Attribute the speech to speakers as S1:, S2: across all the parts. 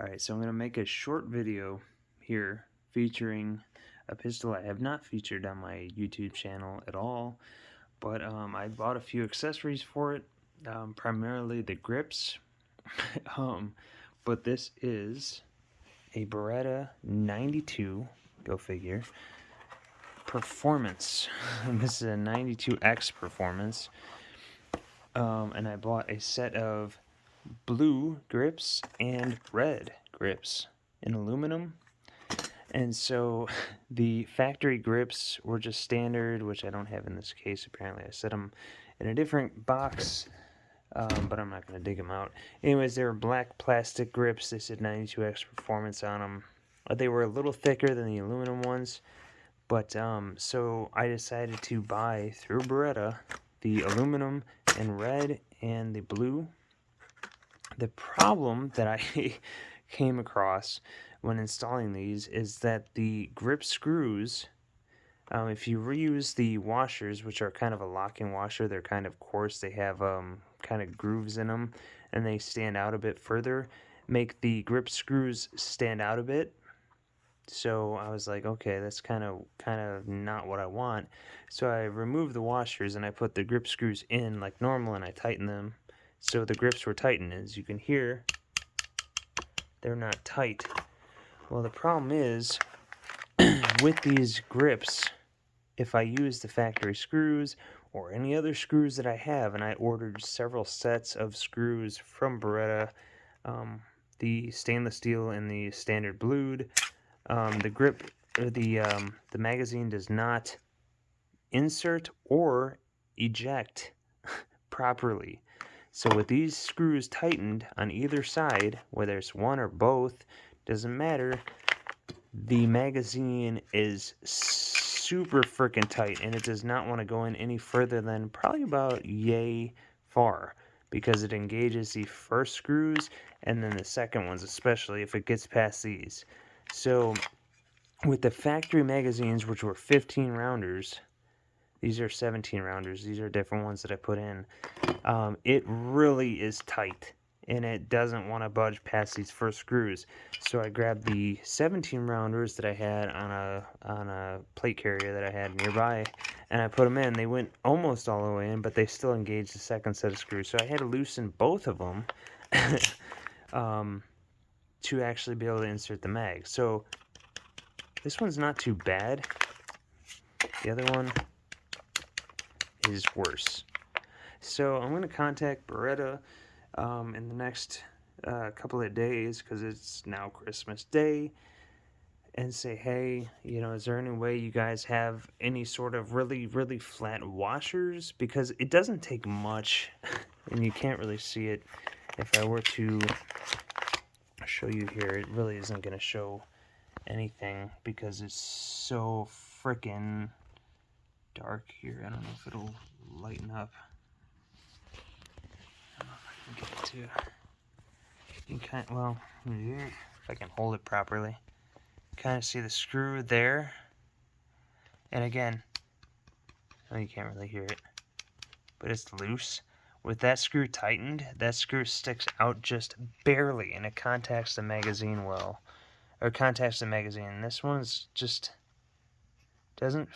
S1: Alright, so I'm going to make a short video here featuring a pistol I have not featured on my YouTube channel at all, but I bought a few accessories for it, primarily the grips, um, but this is a Beretta 92, go figure, Performance. This is a 92X Performance, and I bought a set of blue grips and red grips in aluminum. And so the factory grips were just standard, which I don't have in this case apparently. I set them in a different box, but I'm not going to dig them out. Anyways, they were black plastic grips. They said 92X Performance on them. They were a little thicker than the aluminum ones, but so I decided to buy through Beretta the aluminum in red and the blue. The problem that I came across when installing these is that the grip screws, if you reuse the washers, which are kind of a locking washer, they're kind of coarse, they have kind of grooves in them, and they stand out a bit further, make the grip screws stand out a bit. So I was like, okay, that's kind of not what I want. So I removed the washers and I put the grip screws in like normal, and I tightened them. So the grips were tightened. As you can hear, they're not tight. Well, the problem is with these grips, if I use the factory screws or any other screws that I have, and I ordered several sets of screws from Beretta, the stainless steel and the standard blued, the grip, the magazine does not insert or eject properly. So with these screws tightened on either side, whether it's one or both, doesn't matter, the magazine is super freaking tight, and it does not want to go in any further than probably about yay far, because it engages the first screws and then the second ones, especially if it gets past these. So with the factory magazines, which were 15 rounders, these are 17 rounders. These are different ones that I put in. It really is tight, and it doesn't want to budge past these first screws. So I grabbed the 17 rounders that I had on a plate carrier that I had nearby, and I put them in. They went almost all the way in, but they still engaged the second set of screws. So I had to loosen both of them to actually be able to insert the mag. So this one's not too bad. The other one is worse. So I'm going to contact Beretta in the next couple of days, because it's now Christmas Day, and say, hey, is there any way you guys have any sort of really, really flat washers? Because it doesn't take much, and you can't really see it. If I were to show you here, it really isn't going to show anything because it's so freaking dark here. I don't know if it'll lighten up. I don't know if I can get it to. You can if I can hold it properly, kind of see the screw there. And again, you can't really hear it, but it's loose. With that screw tightened, that screw sticks out just barely, and it contacts the magazine well, or contacts the magazine. This one's just doesn't.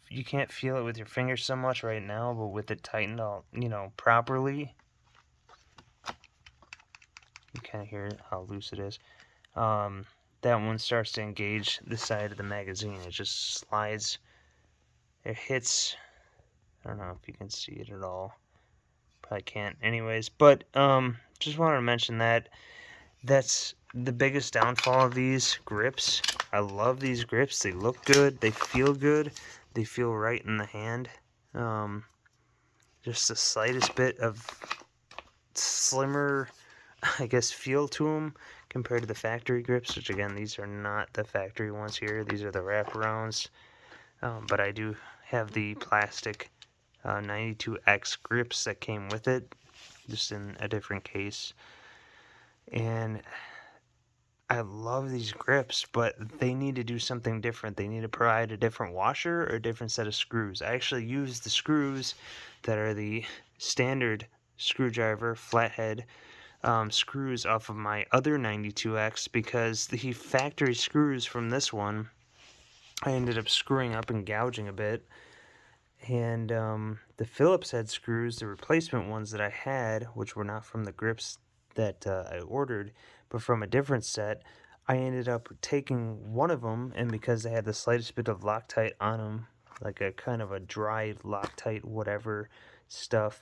S1: You can't feel it with your fingers so much right now, but with it tightened all, properly, you kind of hear how loose it is. That one starts to engage the side of the magazine. It just slides. It hits. I don't know if you can see it at all. Probably can't. Anyways, but just wanted to mention that. That's the biggest downfall of these grips. I love these grips. They look good. They feel good. They feel right in the hand. Just the slightest bit of slimmer, I guess, feel to them compared to the factory grips, which again, these are not the factory ones here. These are the wraparounds. But I do have the plastic 92X grips that came with it, just in a different case. And I love these grips, but they need to do something different. They need to provide a different washer or a different set of screws. I actually use the screws that are the standard screwdriver flathead screws off of my other 92X because the factory screws from this one I ended up screwing up and gouging a bit. And the Phillips head screws, the replacement ones that I had, which were not from the grips that I ordered, but from a different set, I ended up taking one of them, and because they had the slightest bit of Loctite on them, like a kind of a dry Loctite whatever stuff,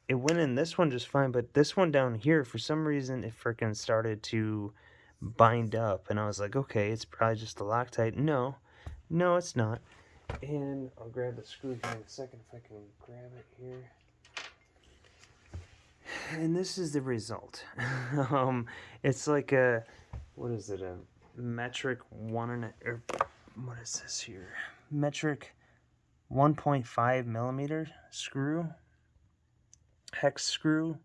S1: it went in this one just fine, but this one down here, for some reason, it freaking started to bind up, and I was like, okay, it's probably just the Loctite. No, it's not. And I'll grab the screw here in a second if I can grab it here. And this is the result. It's like a, what is it, a metric or what is this here? Metric 1.5 millimeter screw, hex screw.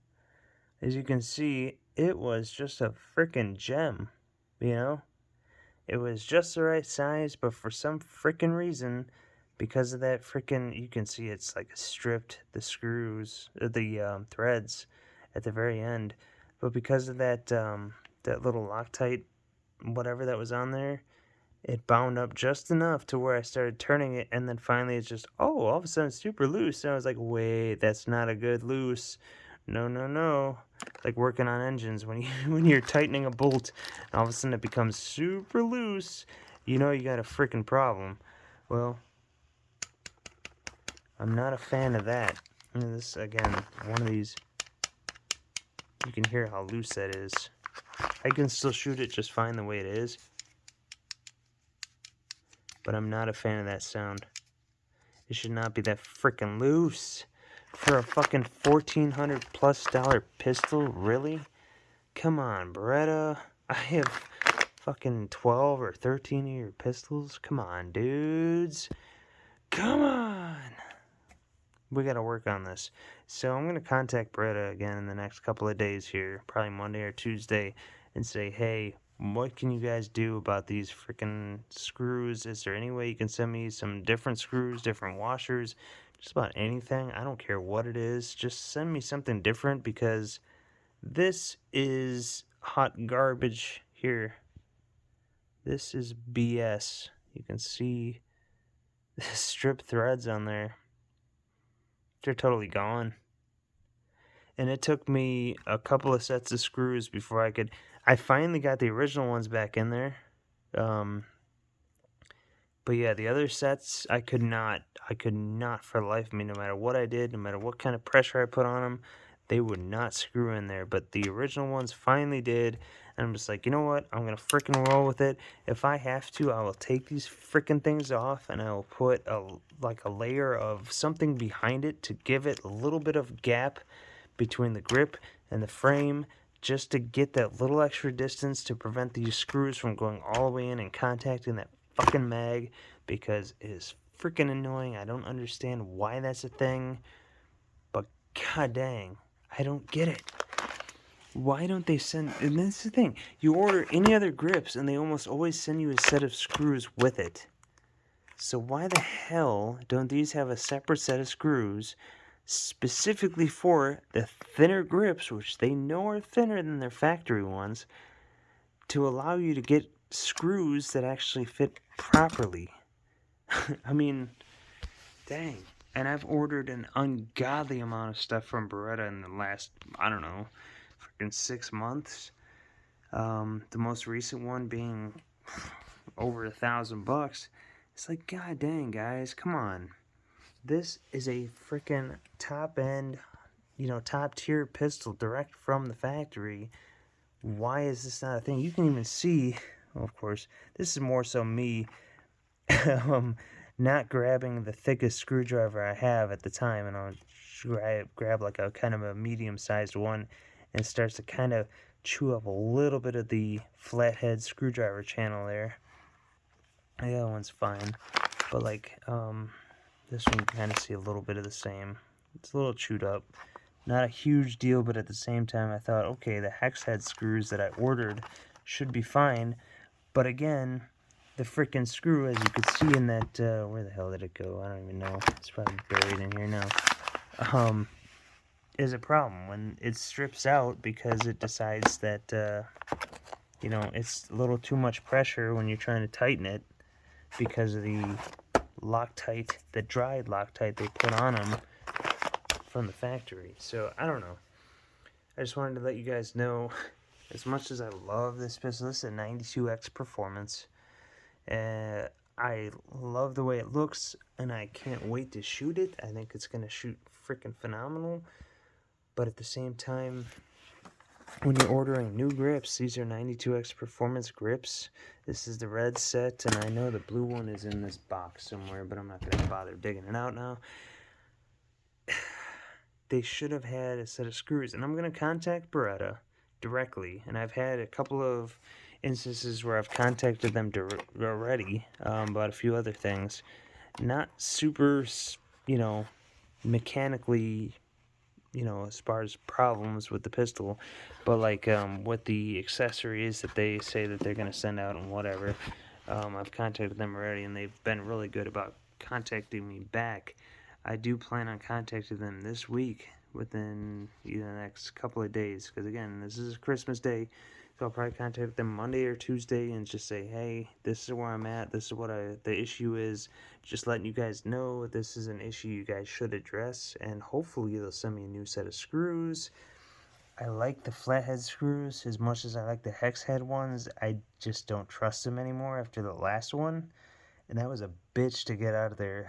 S1: As you can see, it was just a freaking gem, you know? It was just the right size, but for some freaking reason, because of that freaking, you can see it's like stripped the screws, the threads at the very end. But because of that, that little Loctite, whatever that was on there, it bound up just enough to where I started turning it, and then finally it's just, oh, all of a sudden it's super loose. And I was like, wait, that's not a good loose. No. It's like working on engines when you're tightening a bolt, and all of a sudden it becomes super loose. You know you got a freaking problem. Well, I'm not a fan of that. And this again, one of these. You can hear how loose that is. I can still shoot it just fine the way it is, but I'm not a fan of that sound. It should not be that freaking loose. For a fucking $1,400+ pistol? Really? Come on, Beretta. I have fucking 12 or 13 of your pistols. Come on, dudes. Come on. We gotta work on this. So I'm gonna contact Beretta again in the next couple of days here, probably Monday or Tuesday, and say, hey, what can you guys do about these freaking screws? Is there any way you can send me some different screws, different washers, just about anything? I don't care what it is. Just send me something different, because this is hot garbage here. This is BS. You can see the strip threads on there. They're totally gone. And it took me a couple of sets of screws before I finally got the original ones back in there. But yeah, the other sets, I could not for the life of me, no matter what I did, no matter what kind of pressure I put on them, they would not screw in there. But the original ones finally did, and I'm just like, you know what, I'm going to freaking roll with it. If I have to, I will take these freaking things off, and I will put a layer of something behind it to give it a little bit of gap between the grip and the frame, just to get that little extra distance to prevent these screws from going all the way in and contacting that fucking mag, because it is freaking annoying. I don't understand why that's a thing, but god dang, I don't get it. Why don't they send, and that's the thing, you order any other grips and they almost always send you a set of screws with it. So why the hell don't these have a separate set of screws specifically for the thinner grips, which they know are thinner than their factory ones, to allow you to get screws that actually fit properly? I mean, dang. And I've ordered an ungodly amount of stuff from Beretta in the last, I don't know, freaking 6 months. The most recent one being over $1,000. It's like, god dang, guys, come on. This is a freaking top end, top tier pistol direct from the factory. Why is this not a thing? You can even see, well, of course, this is more so me not grabbing the thickest screwdriver I have at the time, and I'll grab like a kind of a medium-sized one, and it starts to kind of chew up a little bit of the flathead screwdriver channel there. The other one's fine, but like this one you can kind of see a little bit of the same. It's a little chewed up. Not a huge deal, but at the same time I thought, okay, the hex head screws that I ordered should be fine. But again, the freaking screw, as you could see in that, where the hell did it go? I don't even know. It's probably buried in here now. is a problem when it strips out because it decides that, you know, it's a little too much pressure when you're trying to tighten it because of the Loctite, the dried Loctite they put on them from the factory. So, I don't know. I just wanted to let you guys know, as much as I love this pistol, this is a 92X Performance. I love the way it looks, and I can't wait to shoot it. I think it's going to shoot freaking phenomenal. But at the same time, when you're ordering new grips, these are 92X Performance grips. This is the red set, and I know the blue one is in this box somewhere, but I'm not going to bother digging it out now. They should have had a set of screws, and I'm going to contact Beretta directly, and I've had a couple of instances where I've contacted them already about a few other things. Not super, you know, mechanically, you know, as far as problems with the pistol, but like with the accessories that they say that they're going to send out and whatever. I've contacted them already, and they've been really good about contacting me back. I do plan on contacting them this week within the next couple of days, because again, this is Christmas Day, so I'll probably contact them Monday or Tuesday and just say, hey, this is where I'm at, this is what the issue is, just letting you guys know this is an issue you guys should address, and hopefully they'll send me a new set of screws. I like the flathead screws as much as I like the hex head ones. I just don't trust them anymore after the last one, and that was a bitch to get out of there.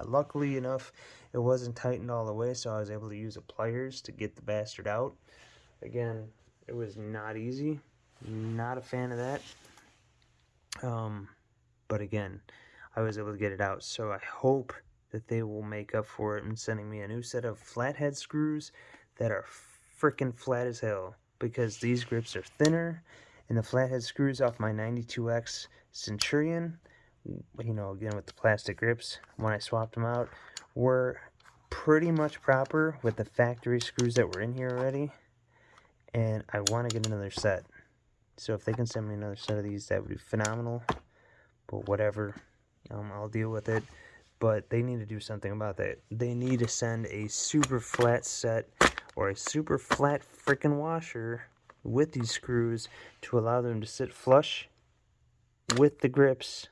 S1: Luckily enough, it wasn't tightened all the way, so I was able to use the pliers to get the bastard out. Again, it was not easy. Not a fan of that. But again, I was able to get it out, so I hope that they will make up for it in sending me a new set of flathead screws that are freaking flat as hell, because these grips are thinner, and the flathead screws off my 92X Centurion, you know, again with the plastic grips, when I swapped them out, were pretty much proper with the factory screws that were in here already, and I want to get another set. So if they can send me another set of these, that would be phenomenal. But whatever, I'll deal with it. But they need to do something about that. They need to send a super flat set or a super flat freaking washer with these screws to allow them to sit flush with the grips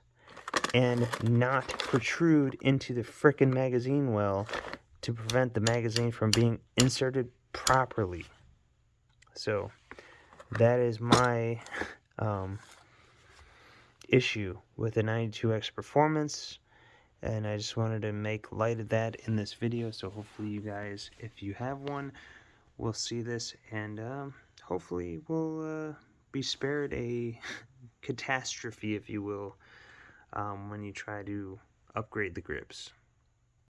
S1: and not protrude into the frickin' magazine well to prevent the magazine from being inserted properly. So that is my issue with the 92X Performance, and I just wanted to make light of that in this video, so hopefully you guys, if you have one, will see this, and hopefully will be spared a catastrophe, if you will, when you try to upgrade the grips.